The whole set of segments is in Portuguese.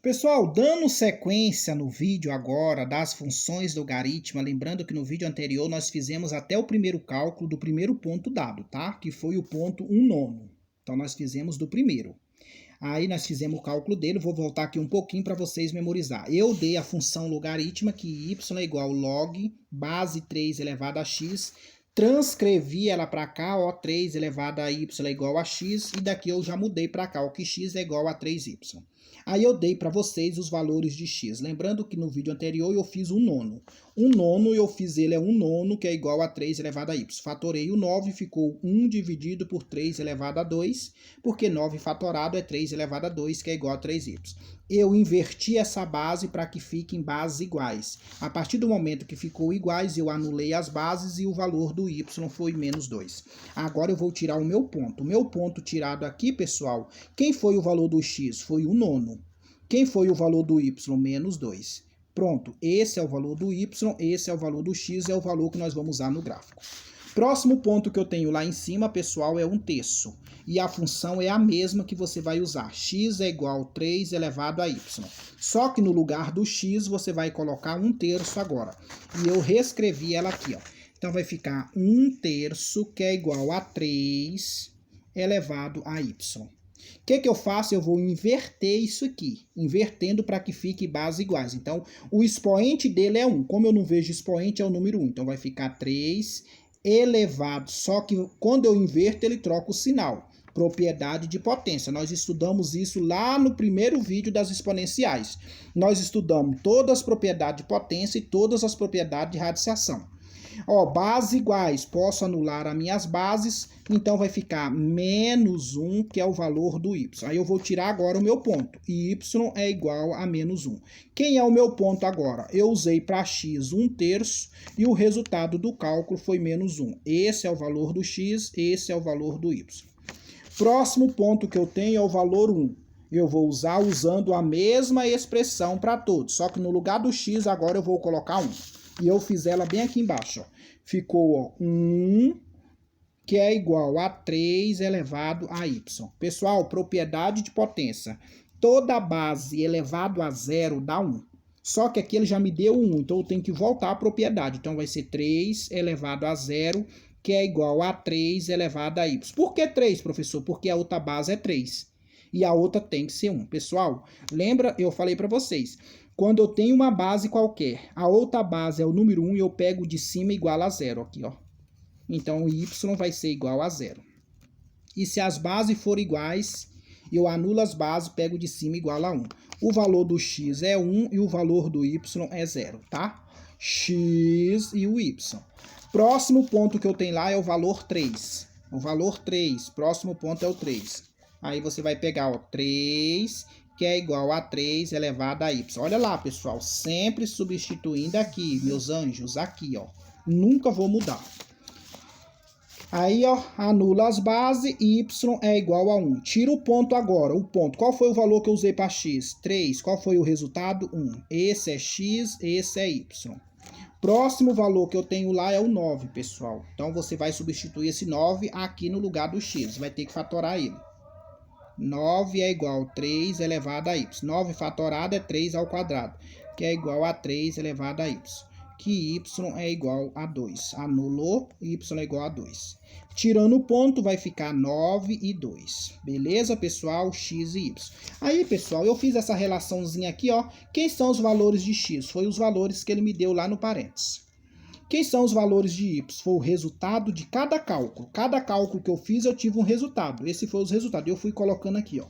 Pessoal, dando sequência no vídeo agora das funções logarítmica, lembrando que no vídeo anterior nós fizemos até o primeiro cálculo do primeiro ponto dado, tá? Que foi o ponto 1/9. Então nós fizemos do primeiro. Aí nós fizemos o cálculo dele, vou voltar aqui um pouquinho para vocês memorizar. Eu dei a função logarítmica que y é igual log base 3 elevado a x, transcrevi ela para cá, ó, 3 elevado a y é igual a x, e daqui eu já mudei para cá, ó, que x é igual a 3y. Aí eu dei para vocês os valores de x. Lembrando que no vídeo anterior eu fiz 1/9. 1/9 eu fiz ele é 1/9, que é igual a 3 elevado a y. Fatorei o 9, ficou 1 dividido por 3 elevado a 2, porque 9 fatorado é 3 elevado a 2, que é igual a 3y. Eu inverti essa base para que fiquem bases iguais. A partir do momento que ficou iguais, eu anulei as bases e o valor do y foi menos 2. Agora eu vou tirar o meu ponto. O meu ponto tirado aqui, pessoal, quem foi o valor do x? Foi o 9. Quem foi o valor do y? Menos 2. Pronto, esse é o valor do y, esse é o valor do x, é o valor que nós vamos usar no gráfico. Próximo ponto que eu tenho lá em cima, pessoal, é 1/3. E a função é a mesma que você vai usar. X é igual a 3 elevado a y. Só que no lugar do x, você vai colocar 1/3 agora. E eu reescrevi ela aqui, ó. Então vai ficar 1/3, que é igual a 3 elevado a y. O que eu faço? Eu vou inverter isso aqui, invertendo para que fique bases iguais. Então, o expoente dele é 1. Como eu não vejo expoente, é o número 1. Então, vai ficar 3 elevado. Só que quando eu inverto, ele troca o sinal. Propriedade de potência. Nós estudamos isso lá no primeiro vídeo das exponenciais. Nós estudamos todas as propriedades de potência e todas as propriedades de radiciação. Ó, bases iguais, posso anular as minhas bases, então vai ficar menos 1, que é o valor do y. Aí eu vou tirar agora o meu ponto, y é igual a menos 1. Quem é o meu ponto agora? Eu usei para x 1/3 e o resultado do cálculo foi menos 1. Esse é o valor do x, esse é o valor do y. Próximo ponto que eu tenho é o valor 1. Eu vou usar usando a mesma expressão para todos, só que no lugar do x agora eu vou colocar 1. E eu fiz ela bem aqui embaixo, ó. Ficou, ó, 1, que é igual a 3 elevado a y. Pessoal, propriedade de potência. Toda base elevado a 0 dá 1. Só que aqui ele já me deu 1, então eu tenho que voltar à propriedade. Então vai ser 3 elevado a 0, que é igual a 3 elevado a y. Por que 3, professor? Porque a outra base é 3. E a outra tem que ser 1. Pessoal, lembra, eu falei para vocês, quando eu tenho uma base qualquer, a outra base é o número 1 e eu pego de cima igual a 0 aqui, ó. Então, o y vai ser igual a 0. E se as bases forem iguais, eu anulo as bases, pego de cima igual a 1. O valor do x é 1 e o valor do y é 0, tá? X e o y. Próximo ponto que eu tenho lá é o valor 3. O valor 3, próximo ponto é o 3. Aí você vai pegar, ó, 3, que é igual a 3 elevado a y. Olha lá, pessoal, sempre substituindo aqui, meus anjos, aqui, ó. Nunca vou mudar. Aí, ó, anula as bases, y é igual a 1. Tira o ponto agora, o ponto. Qual foi o valor que eu usei para x? 3. Qual foi o resultado? 1. Esse é x, esse é y. Próximo valor que eu tenho lá é o 9, pessoal. Então, você vai substituir esse 9 aqui no lugar do x. Vai ter que fatorar ele. 9 é igual a 3 elevado a y. 9 fatorado é 3 ao quadrado, que é igual a 3 elevado a y. Que y é igual a 2. Anulou, y é igual a 2. Tirando o ponto, vai ficar 9 e 2. Beleza, pessoal? X e y. Aí, pessoal, eu fiz essa relaçãozinha aqui, ó. Quem são os valores de x? Foi os valores que ele me deu lá no parênteses. Quem são os valores de y? Foi o resultado de cada cálculo. Cada cálculo que eu fiz, eu tive um resultado. Esse foi os resultados. Eu fui colocando aqui, ó.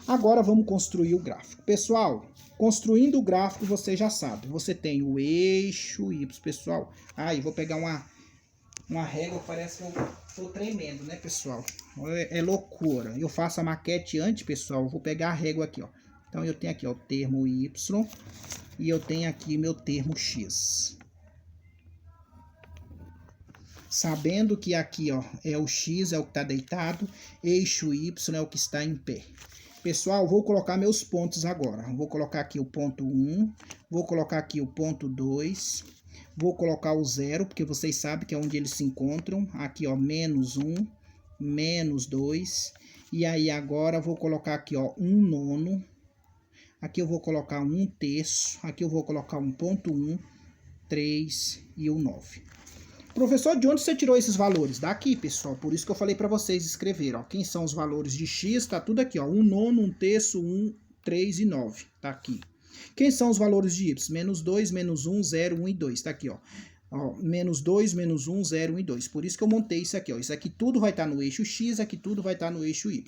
Agora vamos construir o gráfico. Pessoal, construindo o gráfico, você já sabe. Você tem o eixo y, pessoal. Aí, vou pegar uma régua, parece que eu tô tremendo, né, pessoal? É loucura. Eu faço a maquete antes, pessoal. Vou pegar a régua aqui, ó. Então, eu tenho aqui, ó, o termo y e eu tenho aqui meu termo x. Sabendo que aqui, ó, é o x, é o que está deitado, eixo y é o que está em pé. Pessoal, vou colocar meus pontos agora. Vou colocar aqui o ponto 1, vou colocar aqui o ponto 2, vou colocar o 0, porque vocês sabem que é onde eles se encontram. Aqui, ó, menos 1, menos 2. E aí agora vou colocar aqui, ó, 1/9. Aqui eu vou colocar 1/3, aqui eu vou colocar 1,1, 3 e o 9. Professor, de onde você tirou esses valores? Daqui, pessoal. Por isso que eu falei para vocês escrever, ó. Quem são os valores de x? Tá tudo aqui, ó. 1/9, 1/3, 1, 3 e 9. Tá aqui. Quem são os valores de y? -2, -1, 0, 1 e 2. Tá aqui, ó. -2, -1, 0, 1 e 2. Por isso que eu montei isso aqui, ó. Isso aqui tudo vai estar no eixo x, aqui tudo vai estar no eixo y.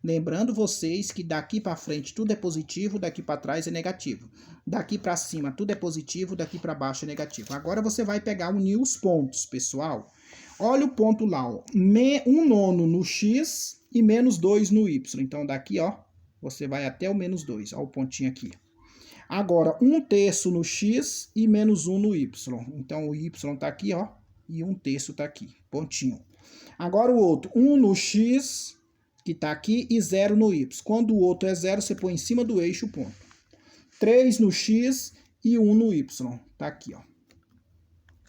Lembrando vocês que daqui para frente tudo é positivo, daqui para trás é negativo. Daqui para cima tudo é positivo, daqui para baixo é negativo. Agora você vai unir os pontos, pessoal. Olha o ponto lá, ó. 1/9 no x e -2 no y. Então daqui, ó, você vai até o -2. Ó o pontinho aqui. Agora, 1/3 no x e -1 no y. Então, o y tá aqui, ó, e 1/3 tá aqui, pontinho. Agora, o outro, 1 no x, que tá aqui, e 0 no y. Quando o outro é 0, você põe em cima do eixo, ponto. 3 no x e 1 no y. Tá aqui, ó.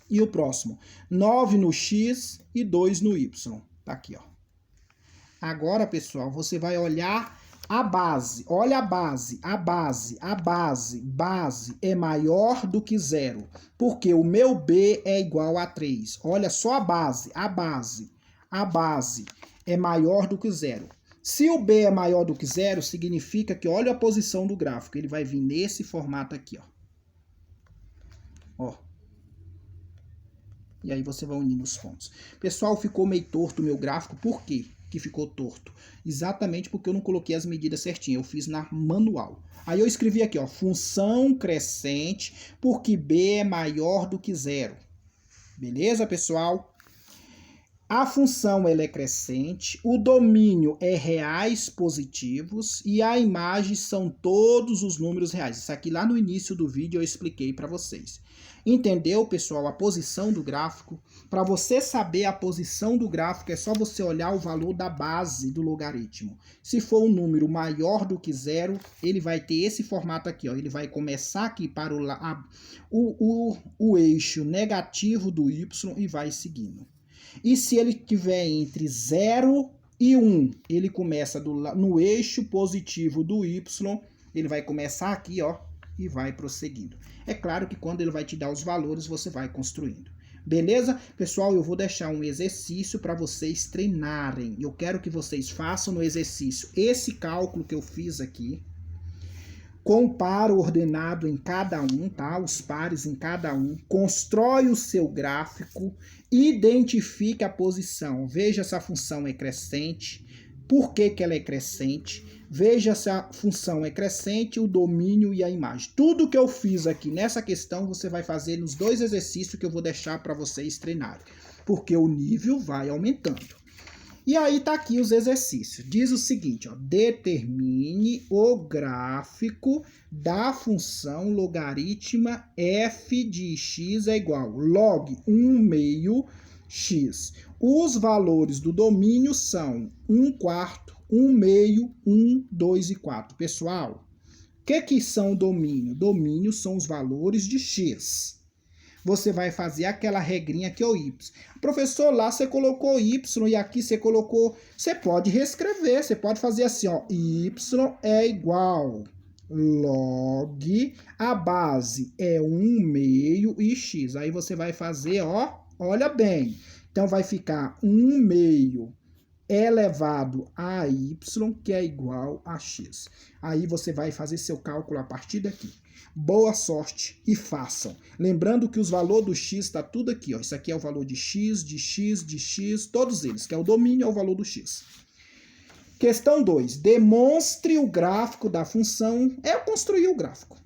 E o próximo, 9 no x e 2 no y. Tá aqui, ó. Agora, pessoal, você vai olhar a base. Olha a base. Base é maior do que 0. Porque o meu B é igual a 3. Olha só a base. A base é maior do que 0. Se o B é maior do que 0, significa que, olha a posição do gráfico. Ele vai vir nesse formato aqui, ó. E aí você vai unindo os pontos. Pessoal, ficou meio torto o meu gráfico. Por quê que ficou torto? Exatamente porque eu não coloquei as medidas certinhas. Eu fiz na manual. Aí eu escrevi aqui, ó. Função crescente porque B é maior do que 0. Beleza, pessoal? A função ela é crescente, o domínio é reais positivos e a imagem são todos os números reais. Isso aqui lá no início do vídeo eu expliquei para vocês. Entendeu, pessoal, a posição do gráfico? Para você saber a posição do gráfico é só você olhar o valor da base do logaritmo. Se for um número maior do que 0, ele vai ter esse formato aqui, ó. Ele vai começar aqui para o eixo negativo do y e vai seguindo. E se ele tiver entre 0 e 1, ele começa no eixo positivo do y, ele vai começar aqui, ó, e vai prosseguindo. É claro que quando ele vai te dar os valores, você vai construindo. Beleza? Pessoal, eu vou deixar um exercício para vocês treinarem. Eu quero que vocês façam no exercício esse cálculo que eu fiz aqui. Compara o ordenado em cada um, tá? Os pares em cada um. Constrói o seu gráfico. Identifica a posição. Veja se a função é crescente. Por que ela é crescente? Veja se a função é crescente, o domínio e a imagem. Tudo que eu fiz aqui nessa questão, você vai fazer nos 2 exercícios que eu vou deixar para vocês treinarem. Porque o nível vai aumentando. E aí tá aqui os exercícios. Diz o seguinte, ó, determine o gráfico da função logaritma f de x é igual log 1/2 x. Os valores do domínio são 1/4, 1/2, 1, 2 e 4. Pessoal, o que são domínio? Domínio são os valores de x. Você vai fazer aquela regrinha que é o y. Professor, lá você colocou y e aqui você colocou... Você pode reescrever, você pode fazer assim, ó. Y é igual log, a base é 1/2 e x. Aí você vai fazer, ó, olha bem. Então vai ficar 1/2 elevado a y, que é igual a x. Aí você vai fazer seu cálculo a partir daqui. Boa sorte e façam. Lembrando que os valores do x está tudo aqui, ó. Isso aqui é o valor de x, todos eles, que é o domínio, é o valor do x. Questão 2. Demonstre o gráfico da função. Eu construí o gráfico.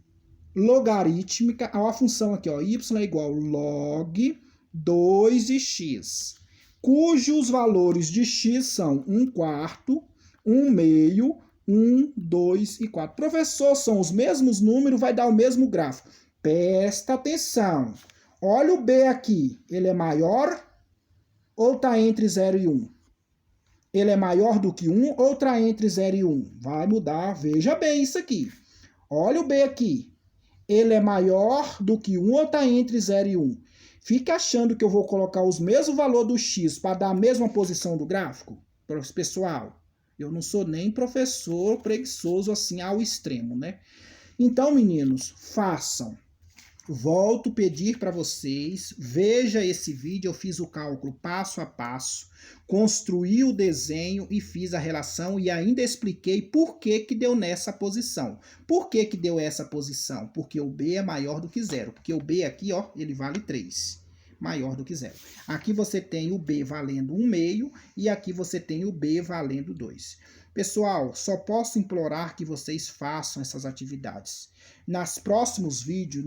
Logarítmica, a função aqui, ó, y é igual log 2x, cujos valores de x são 1/4, 1/2, 1, 2 e 4. Professor, são os mesmos números, vai dar o mesmo gráfico. Presta atenção. Olha o B aqui. Ele é maior ou está entre 0 e 1? Ele é maior do que 1 ou está entre 0 e 1? Vai mudar. Veja bem isso aqui. Olha o B aqui. Ele é maior do que 1 ou está entre 0 e 1? Fica achando que eu vou colocar os mesmos valores do x para dar a mesma posição do gráfico? Pessoal, eu não sou nem professor preguiçoso assim ao extremo, né? Então, meninos, façam. Volto a pedir para vocês, veja esse vídeo, eu fiz o cálculo passo a passo, construí o desenho e fiz a relação e ainda expliquei por que que deu nessa posição. Por que que deu essa posição? Porque o B é maior do que zero, porque o B aqui, ó, ele vale 3, maior do que zero. Aqui você tem o B valendo 1/2 e aqui você tem o B valendo 2. Pessoal, só posso implorar que vocês façam essas atividades. Nos próximos vídeos,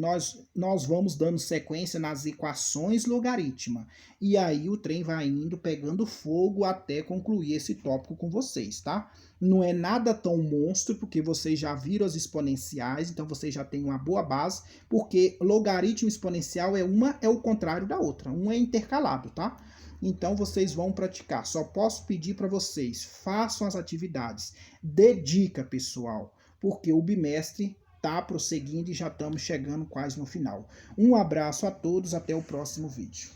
nós vamos dando sequência nas equações logarítmicas. E aí o trem vai indo, pegando fogo até concluir esse tópico com vocês, tá? Não é nada tão monstro, porque vocês já viram as exponenciais, então vocês já têm uma boa base, porque logaritmo exponencial é o contrário da outra, um é intercalado, tá? Então vocês vão praticar. Só posso pedir para vocês, façam as atividades. Dedica, pessoal, porque o bimestre está prosseguindo e já estamos chegando quase no final. Um abraço a todos, até o próximo vídeo.